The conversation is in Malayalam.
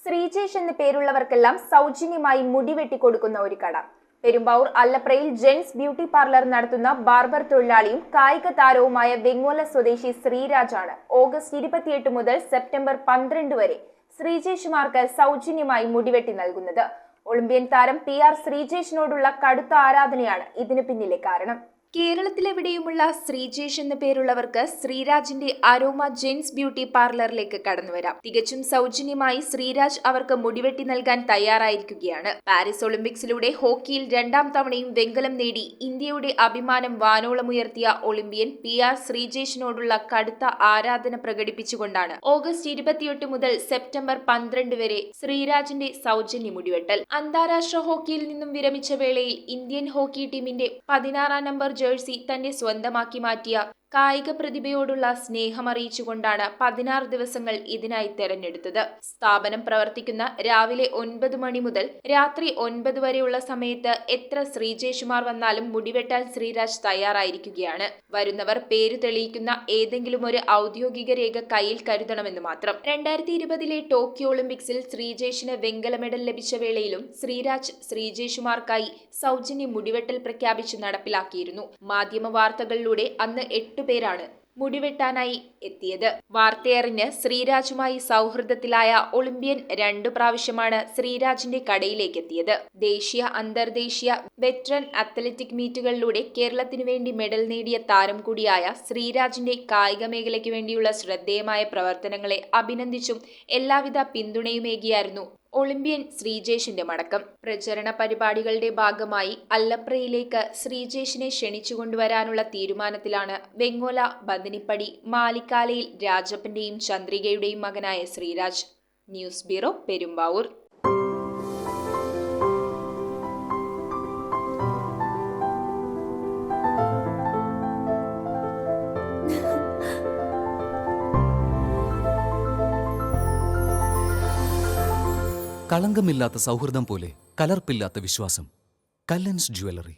ശ്രീജേഷ് എന്ന പേരുള്ളവർക്കെല്ലാം സൗജന്യമായി മുടി വെട്ടിക്കൊടുക്കുന്ന ഒരു കട. പെരുമ്പാവൂർ അല്ലപ്രയിൽ ജെൻസ് ബ്യൂട്ടി പാർലർ നടത്തുന്ന ബാർബർ തൊഴിലാളിയും കായിക താരവുമായ വെങ്ങോല സ്വദേശി ശ്രീരാജാണ് ഓഗസ്റ്റ് 28 മുതൽ സെപ്റ്റംബർ 12 വരെ ശ്രീജേഷുമാർക്ക് സൗജന്യമായി മുടിവെട്ടി നൽകുന്നത്. ഒളിമ്പ്യൻ താരം PR ശ്രീജേഷിനോടുള്ള കടുത്ത ആരാധനയാണ് ഇതിന് പിന്നിലെ കാരണം. കേരളത്തിലെവിടെയുമുള്ള ശ്രീജേഷ് എന്ന പേരുള്ളവർക്ക് ശ്രീരാജിന്റെ അരോമ ജെൻസ് ബ്യൂട്ടി പാർലറിലേക്ക് കടന്നുവരാം. തികച്ചും സൗജന്യമായി ശ്രീരാജ് അവർക്ക് മുടിവെട്ടി നൽകാൻ തയ്യാറായിരിക്കുകയാണ്. പാരീസ് ഒളിമ്പിക്സിലൂടെ ഹോക്കിയിൽ 2ാം തവണയും വെങ്കലം നേടി ഇന്ത്യയുടെ അഭിമാനം വാനോളമുയർത്തിയ ഒളിമ്പ്യൻ PR ശ്രീജേഷിനോടുള്ള കടുത്ത ആരാധന പ്രകടിപ്പിച്ചുകൊണ്ടാണ് ഓഗസ്റ്റ് 28 മുതൽ സെപ്റ്റംബർ 12 വരെ ശ്രീരാജിന്റെ സൗജന്യ മുടിവെട്ടൽ. അന്താരാഷ്ട്ര ഹോക്കിയിൽ നിന്നും വിരമിച്ച വേളയിൽ ഇന്ത്യൻ ഹോക്കി ടീമിന്റെ 16ാം നമ്പർ ജേഴ്സി തന്റെ സ്വന്തമാക്കി മാറ്റിയ കായിക പ്രതിഭയോടുള്ള സ്നേഹമറിയിച്ചുകൊണ്ടാണ് 16 ദിവസങ്ങൾ ഇതിനായി തെരഞ്ഞെടുത്തത്. സ്ഥാപനം പ്രവർത്തിക്കുന്ന രാവിലെ 9 മണി മുതൽ രാത്രി 9 വരെയുള്ള സമയത്ത് എത്ര ശ്രീജേഷുമാർ വന്നാലും മുടിവെട്ടാൻ ശ്രീരാജ് തയ്യാറായിരിക്കുകയാണ്. വരുന്നവർ പേരു തെളിയിക്കുന്ന ഏതെങ്കിലും ഒരു ഔദ്യോഗിക രേഖ കയ്യിൽ കരുതണമെന്ന് മാത്രം. 2020 ടോക്കിയോ ഒളിമ്പിക്സിൽ ശ്രീജേഷിന് വെങ്കല മെഡൽ ലഭിച്ച വേളയിലും ശ്രീരാജ് ശ്രീജേഷുമാർക്കായി സൗജന്യ മുടിവെട്ടൽ പ്രഖ്യാപിച്ച് നടപ്പിലാക്കിയിരുന്നു. മാധ്യമ വാർത്തകളിലൂടെ അന്ന് 8 പേരാണ് മുടിവെട്ടാനായി എത്തിയത്. വാർത്തയറിഞ്ഞ് ശ്രീരാജുമായി സൗഹൃദത്തിലായ ഒളിമ്പ്യൻ 2 പ്രാവശ്യമാണ് ശ്രീരാജിന്റെ കടയിലേക്ക് എത്തിയത്. ദേശീയ അന്തർദേശീയ വെറ്ററൻ അത്ലറ്റിക് മീറ്റുകളിലൂടെ കേരളത്തിനു വേണ്ടി മെഡൽ നേടിയ താരം കൂടിയായ ശ്രീരാജിന്റെ കായിക മേഖലയ്ക്ക് വേണ്ടിയുള്ള ശ്രദ്ധേയമായ പ്രവർത്തനങ്ങളെ അഭിനന്ദിച്ചും എല്ലാവിധ പിന്തുണയുമേകിയായിരുന്നു ഒളിമ്പ്യൻ ശ്രീജേഷിന്റെ മടക്കം. പ്രചരണ പരിപാടികളുടെ ഭാഗമായി അല്ലപ്രയിലേക്ക് ശ്രീജേഷിനെ ക്ഷണിച്ചുകൊണ്ടുവരാനുള്ള തീരുമാനത്തിലാണ് വെങ്ങോല ബദനിപ്പടി മാലിക്കാലയിൽ രാജപ്പന്റെയും ചന്ദ്രികയുടെയും മകനായ ശ്രീരാജ്. News bureau, Perumbavoor. കളങ്കമില്ലാത്ത സൗഹൃദം പോലെ കലർപ്പില്ലാത്ത വിശ്വാസം. കല്ലൻസ് ജ്വല്ലറി.